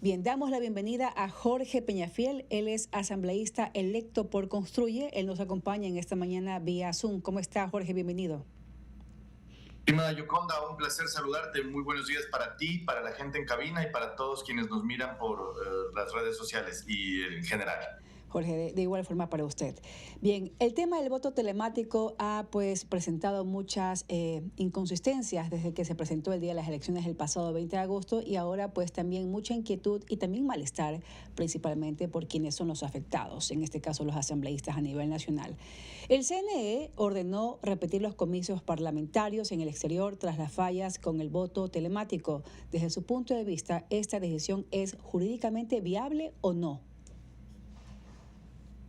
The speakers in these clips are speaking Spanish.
Bien, damos la bienvenida a Jorge Peñafiel. Él es asambleísta electo por Construye. Él nos acompaña en esta mañana vía Zoom. ¿Cómo está, Jorge? Bienvenido. Estimada Yoconda, un placer saludarte. Muy buenos días para ti, para la gente en cabina y para todos quienes nos miran por las redes sociales y en general. Jorge, de igual forma para usted. Bien, el tema del voto telemático ha presentado muchas inconsistencias desde que se presentó el día de las elecciones el pasado 20 de agosto y ahora también mucha inquietud y también malestar, principalmente por quienes son los afectados, en este caso los asambleístas a nivel nacional. El CNE ordenó repetir los comicios parlamentarios en el exterior tras las fallas con el voto telemático. Desde su punto de vista, ¿esta decisión es jurídicamente viable o no?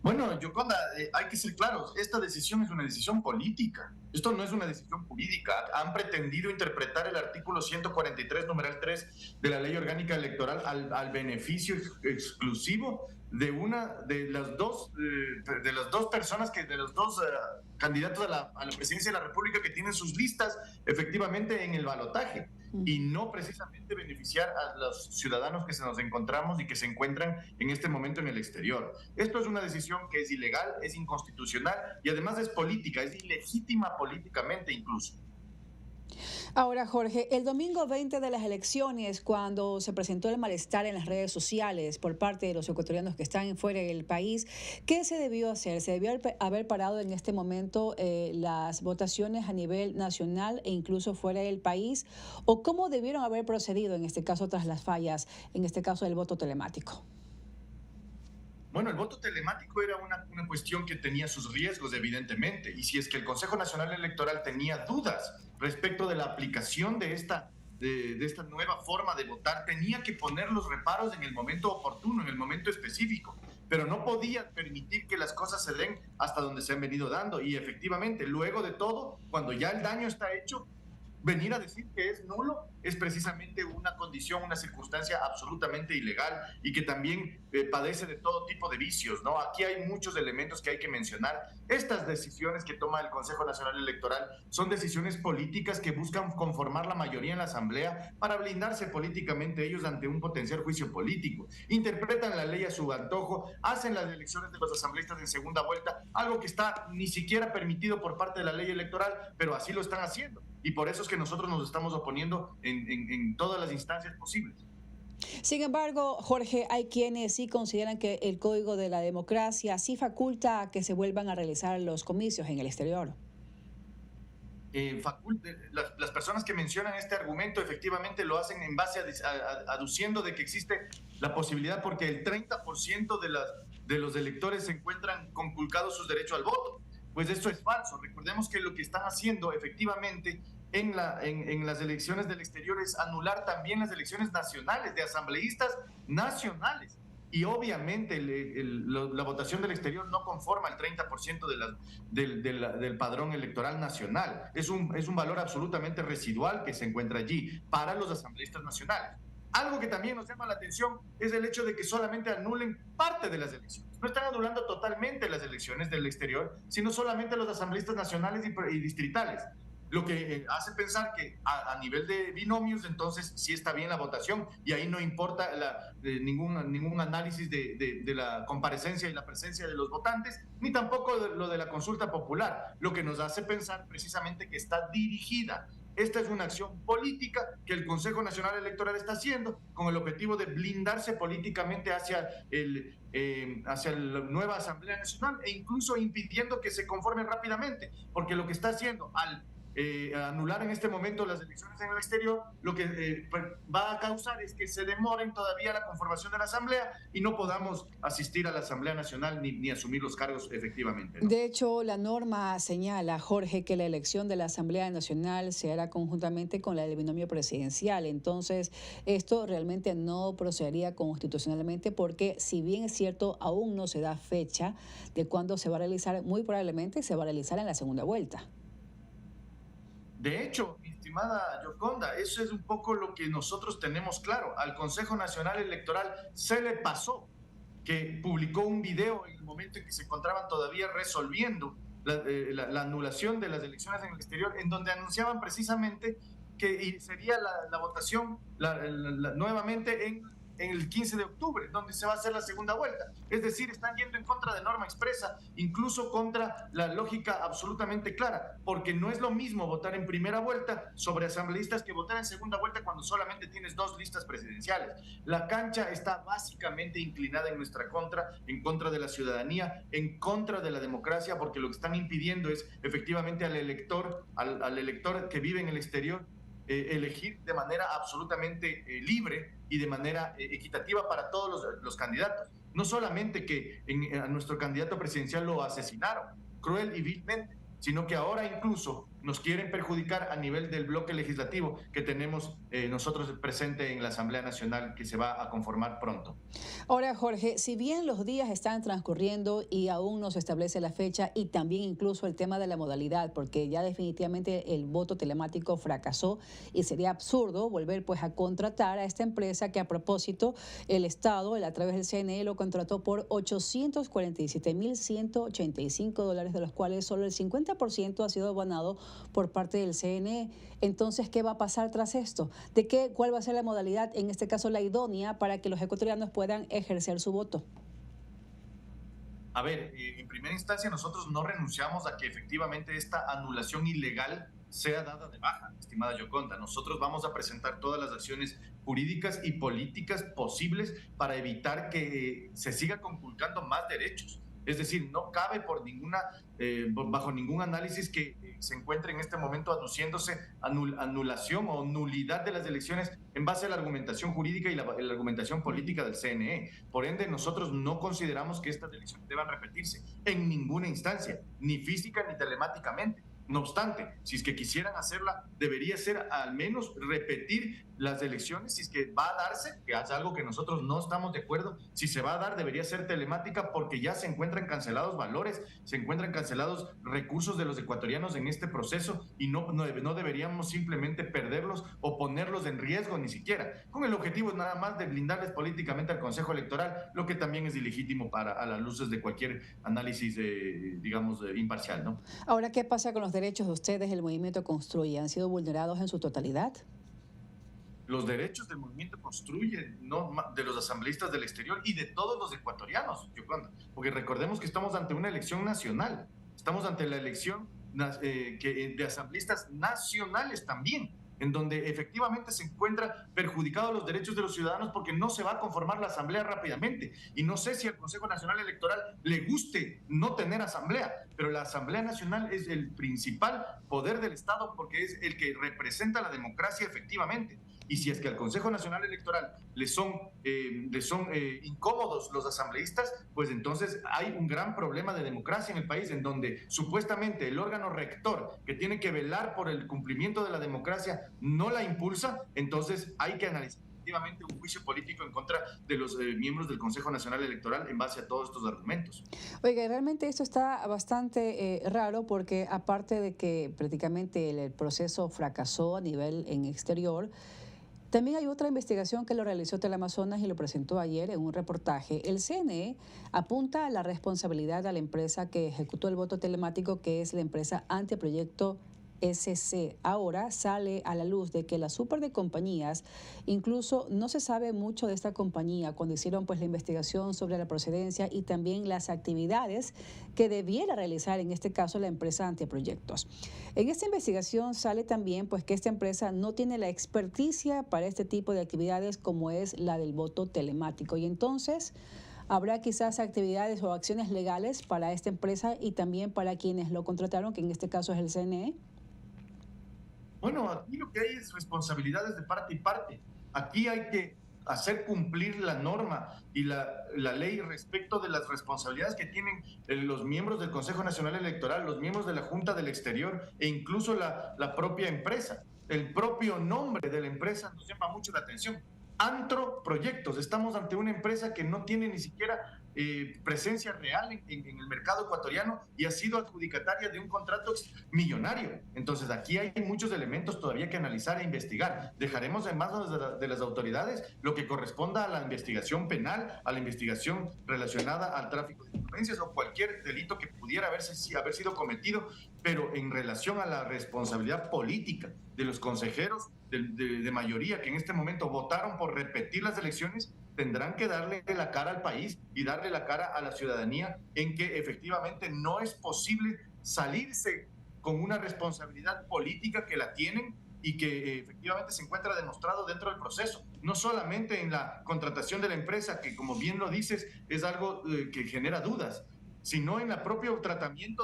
Bueno, Yoconda, hay que ser claros, esta decisión es una decisión política, esto no es una decisión jurídica. Han pretendido interpretar el artículo 143, numeral 3 de la Ley Orgánica Electoral al beneficio exclusivo de las dos personas, de los dos candidatos a la presidencia de la República que tienen sus listas efectivamente en el balotaje, y no precisamente beneficiar a los ciudadanos que nos encontramos y que se encuentran en este momento en el exterior. Esto es una decisión que es ilegal, es inconstitucional y además es política, es ilegítima políticamente incluso. Ahora, Jorge, el domingo 20 de las elecciones, cuando se presentó el malestar en las redes sociales por parte de los ecuatorianos que están fuera del país, ¿qué se debió hacer? ¿Se debió haber parado en este momento las votaciones a nivel nacional e incluso fuera del país? ¿O cómo debieron haber procedido en este caso tras las fallas, en este caso del voto telemático? Bueno, el voto telemático era una cuestión que tenía sus riesgos, evidentemente, y si es que el Consejo Nacional Electoral tenía dudas respecto de la aplicación de esta nueva forma de votar, tenía que poner los reparos en el momento oportuno, en el momento específico, pero no podía permitir que las cosas se den hasta donde se han venido dando, y efectivamente, luego de todo, cuando ya el daño está hecho, venir a decir que es nulo es precisamente una condición, una circunstancia absolutamente ilegal y que también padece de todo tipo de vicios, ¿no? Aquí hay muchos elementos que hay que mencionar. Estas decisiones que toma el Consejo Nacional Electoral son decisiones políticas que buscan conformar la mayoría en la Asamblea para blindarse políticamente ellos ante un potencial juicio político. Interpretan la ley a su antojo, hacen las elecciones de los asambleístas en segunda vuelta, algo que está ni siquiera permitido por parte de la ley electoral, pero así lo están haciendo. Y por eso es que nosotros nos estamos oponiendo en todas las instancias posibles. Sin embargo, Jorge, hay quienes sí consideran que el Código de la Democracia sí faculta a que se vuelvan a realizar los comicios en el exterior. Las personas que mencionan este argumento efectivamente lo hacen en base aduciendo de que existe la posibilidad porque el 30% de los electores se encuentran conculcados sus derechos al voto. Pues esto es falso. Recordemos que lo que están haciendo efectivamente en las elecciones del exterior es anular también las elecciones nacionales, de asambleístas nacionales. Y obviamente la votación del exterior no conforma el 30% del padrón electoral nacional. Es un valor absolutamente residual que se encuentra allí para los asambleístas nacionales. Algo que también nos llama la atención es el hecho de que solamente anulen parte de las elecciones. No están anulando totalmente las elecciones del exterior, sino solamente los asambleístas nacionales y distritales. Lo que hace pensar que a nivel de binomios, entonces sí está bien la votación y ahí no importa ningún análisis de la comparecencia y la presencia de los votantes, ni tampoco lo de la consulta popular, lo que nos hace pensar precisamente que está dirigida. Esta es una acción política que el Consejo Nacional Electoral está haciendo con el objetivo de blindarse políticamente hacia la nueva Asamblea Nacional e incluso impidiendo que se conformen rápidamente, porque lo que está haciendo al anular en este momento las elecciones en el exterior, lo que va a causar es que se demoren todavía la conformación de la Asamblea y no podamos asistir a la Asamblea Nacional ni asumir los cargos efectivamente, ¿no? De hecho, la norma señala, Jorge, que la elección de la Asamblea Nacional se hará conjuntamente con la del binomio presidencial. Entonces, esto realmente no procedería constitucionalmente porque, si bien es cierto, aún no se da fecha de cuándo se va a realizar, muy probablemente se va a realizar en la segunda vuelta. De hecho, mi estimada Yoconda, eso es un poco lo que nosotros tenemos claro. Al Consejo Nacional Electoral se le pasó que publicó un video en el momento en que se encontraban todavía resolviendo la anulación de las elecciones en el exterior, en donde anunciaban precisamente que sería la votación nuevamente en el 15 de octubre, donde se va a hacer la segunda vuelta. Es decir, están yendo en contra de norma expresa, incluso contra la lógica absolutamente clara, porque no es lo mismo votar en primera vuelta sobre asambleístas que votar en segunda vuelta cuando solamente tienes 2 listas presidenciales. La cancha está básicamente inclinada en nuestra contra, en contra de la ciudadanía, en contra de la democracia, porque lo que están impidiendo es efectivamente al elector que vive en el exterior elegir de manera absolutamente libre y de manera equitativa para todos los candidatos. No solamente que a nuestro candidato presidencial lo asesinaron cruel y vilmente, sino que ahora incluso nos quieren perjudicar a nivel del bloque legislativo que tenemos nosotros presente en la Asamblea Nacional, que se va a conformar pronto. Ahora, Jorge, si bien los días están transcurriendo y aún no se establece la fecha y también incluso el tema de la modalidad, porque ya definitivamente el voto telemático fracasó y sería absurdo volver pues a contratar a esta empresa que, a propósito, el Estado, a través del CNE, lo contrató por $847,185, de los cuales solo el 50% ha sido abonado por parte del CNE. Entonces, ¿qué va a pasar tras esto? ¿Cuál va a ser la modalidad, en este caso la idónea, para que los ecuatorianos puedan ejercer su voto? A ver, en primera instancia nosotros no renunciamos a que efectivamente esta anulación ilegal sea dada de baja, estimada Yoconda. Nosotros vamos a presentar todas las acciones jurídicas y políticas posibles para evitar que se siga conculcando más derechos. Es decir, no cabe bajo ningún análisis que se encuentre en este momento aduciéndose anulación o nulidad de las elecciones en base a la argumentación jurídica y la argumentación política del CNE. Por ende, nosotros no consideramos que estas elecciones deban repetirse en ninguna instancia, ni física ni telemáticamente. No obstante, si es que quisieran hacerla, debería ser al menos repetir las elecciones, si es que va a darse, que es algo que nosotros no estamos de acuerdo. Si se va a dar, debería ser telemática, porque ya se encuentran cancelados valores, se encuentran cancelados recursos de los ecuatorianos en este proceso, y no deberíamos simplemente perderlos o ponerlos en riesgo ni siquiera, con el objetivo nada más de blindarles políticamente al Consejo Electoral, lo que también es ilegítimo a las luces de cualquier análisis, digamos, imparcial, ¿no? Ahora, ¿qué pasa con los derechos de ustedes, el movimiento Construye? ¿Han sido vulnerados en su totalidad? Los derechos del movimiento Construye, no, de los asambleístas del exterior y de todos los ecuatorianos, porque recordemos que estamos ante una elección nacional, estamos ante la elección de asambleístas nacionales también, en donde efectivamente se encuentran perjudicados los derechos de los ciudadanos porque no se va a conformar la asamblea rápidamente. Y no sé si al Consejo Nacional Electoral le guste no tener asamblea, pero la Asamblea Nacional es el principal poder del Estado porque es el que representa la democracia efectivamente. Y si es que al Consejo Nacional Electoral le son incómodos los asambleístas, pues entonces hay un gran problema de democracia en el país, en donde supuestamente el órgano rector que tiene que velar por el cumplimiento de la democracia no la impulsa. Entonces hay que analizar efectivamente un juicio político en contra de los miembros del Consejo Nacional Electoral en base a todos estos argumentos. Oiga, realmente esto está bastante raro, porque aparte de que prácticamente el proceso fracasó a nivel en exterior, también hay otra investigación que lo realizó Teleamazonas y lo presentó ayer en un reportaje. El CNE apunta a la responsabilidad a la empresa que ejecutó el voto telemático, que es la empresa Anteproyecto SC. Ahora sale a la luz de que la super de compañías, incluso no se sabe mucho de esta compañía cuando hicieron pues la investigación sobre la procedencia y también las actividades que debiera realizar en este caso la empresa Anteproyectos. En esta investigación sale también pues que esta empresa no tiene la experticia para este tipo de actividades como es la del voto telemático, y entonces habrá quizás actividades o acciones legales para esta empresa y también para quienes lo contrataron, que en este caso es el CNE. Bueno, aquí lo que hay es responsabilidades de parte y parte. Aquí hay que hacer cumplir la norma y la ley respecto de las responsabilidades que tienen los miembros del Consejo Nacional Electoral, los miembros de la Junta del Exterior e incluso la propia empresa. El propio nombre de la empresa nos llama mucho la atención. Anteproyectos. Estamos ante una empresa que no tiene ni siquiera presencia real en el mercado ecuatoriano y ha sido adjudicataria de un contrato millonario. Entonces aquí hay muchos elementos todavía que analizar e investigar. Dejaremos en manos de las autoridades lo que corresponda a la investigación penal, a la investigación relacionada al tráfico de influencias o cualquier delito que pudiera haber sido cometido, pero en relación a la responsabilidad política de los consejeros de mayoría que en este momento votaron por repetir las elecciones, tendrán que darle la cara al país y darle la cara a la ciudadanía en que efectivamente no es posible salirse con una responsabilidad política que la tienen y que efectivamente se encuentra demostrado dentro del proceso, no solamente en la contratación de la empresa, que como bien lo dices, es algo que genera dudas, sino en el propio tratamiento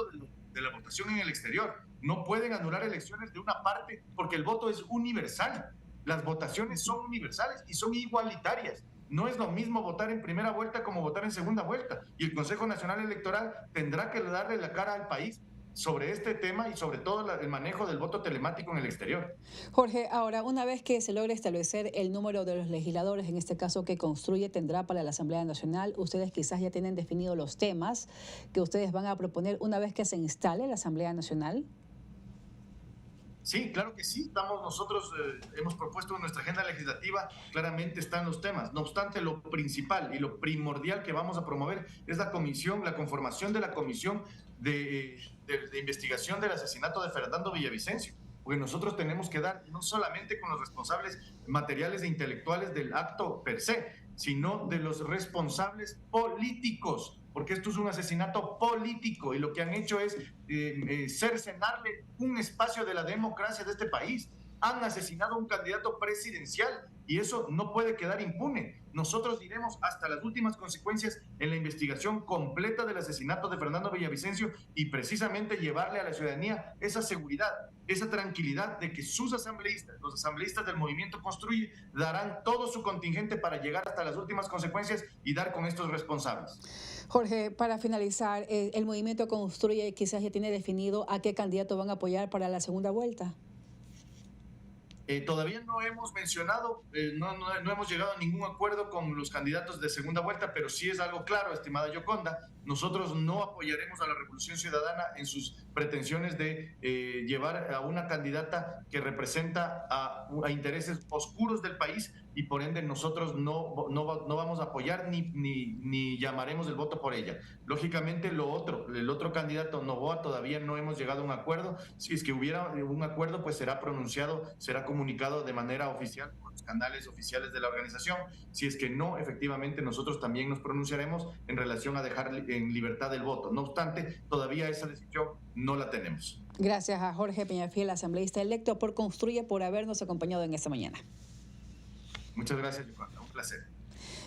de la votación en el exterior. No pueden anular elecciones de una parte porque el voto es universal. Las votaciones son universales y son igualitarias. No es lo mismo votar en primera vuelta como votar en segunda vuelta. Y el Consejo Nacional Electoral tendrá que darle la cara al país sobre este tema y sobre todo el manejo del voto telemático en el exterior. Jorge, ahora, una vez que se logre establecer el número de los legisladores, en este caso que Construye tendrá para la Asamblea Nacional, ustedes quizás ya tienen definidos los temas que ustedes van a proponer una vez que se instale la Asamblea Nacional. Sí, claro que sí. Nosotros hemos propuesto en nuestra agenda legislativa, claramente están los temas. No obstante, lo principal y lo primordial que vamos a promover es la conformación de la comisión de investigación del asesinato de Fernando Villavicencio. Porque nosotros tenemos que dar no solamente con los responsables materiales e intelectuales del acto per se, sino de los responsables políticos, porque esto es un asesinato político y lo que han hecho es cercenarle un espacio de la democracia de este país. Han asesinado a un candidato presidencial y eso no puede quedar impune. Nosotros iremos hasta las últimas consecuencias en la investigación completa del asesinato de Fernando Villavicencio y precisamente llevarle a la ciudadanía esa seguridad, esa tranquilidad de que sus asambleístas, los asambleístas del Movimiento Construye, darán todo su contingente para llegar hasta las últimas consecuencias y dar con estos responsables. Jorge, para finalizar, el Movimiento Construye quizás ya tiene definido a qué candidato van a apoyar para la segunda vuelta. Todavía no hemos mencionado, no hemos llegado a ningún acuerdo con los candidatos de segunda vuelta, pero sí es algo claro, estimada Yoconda, nosotros no apoyaremos a la Revolución Ciudadana en sus pretensiones de llevar a una candidata que representa a intereses oscuros del país y por ende nosotros no vamos a apoyar ni llamaremos el voto por ella. Lógicamente el otro candidato, Novoa, todavía no hemos llegado a un acuerdo. Si es que hubiera un acuerdo, pues será pronunciado, será comunicado de manera oficial por los canales oficiales de la organización. Si es que no, efectivamente nosotros también nos pronunciaremos en relación a dejar en libertad el voto. No obstante, todavía esa decisión no la tenemos. Gracias a Jorge Peñafiel, asambleísta electo por Construye, por habernos acompañado en esta mañana. Muchas gracias, Yoconda. Un placer.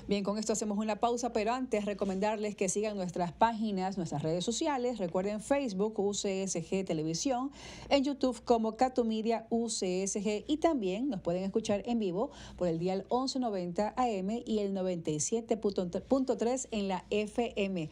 Bien, con esto hacemos una pausa, pero antes recomendarles que sigan nuestras páginas, nuestras redes sociales. Recuerden Facebook, UCSG Televisión, en YouTube como Catumedia UCSG y también nos pueden escuchar en vivo por el dial 1190 AM y el 97.3 en la FM.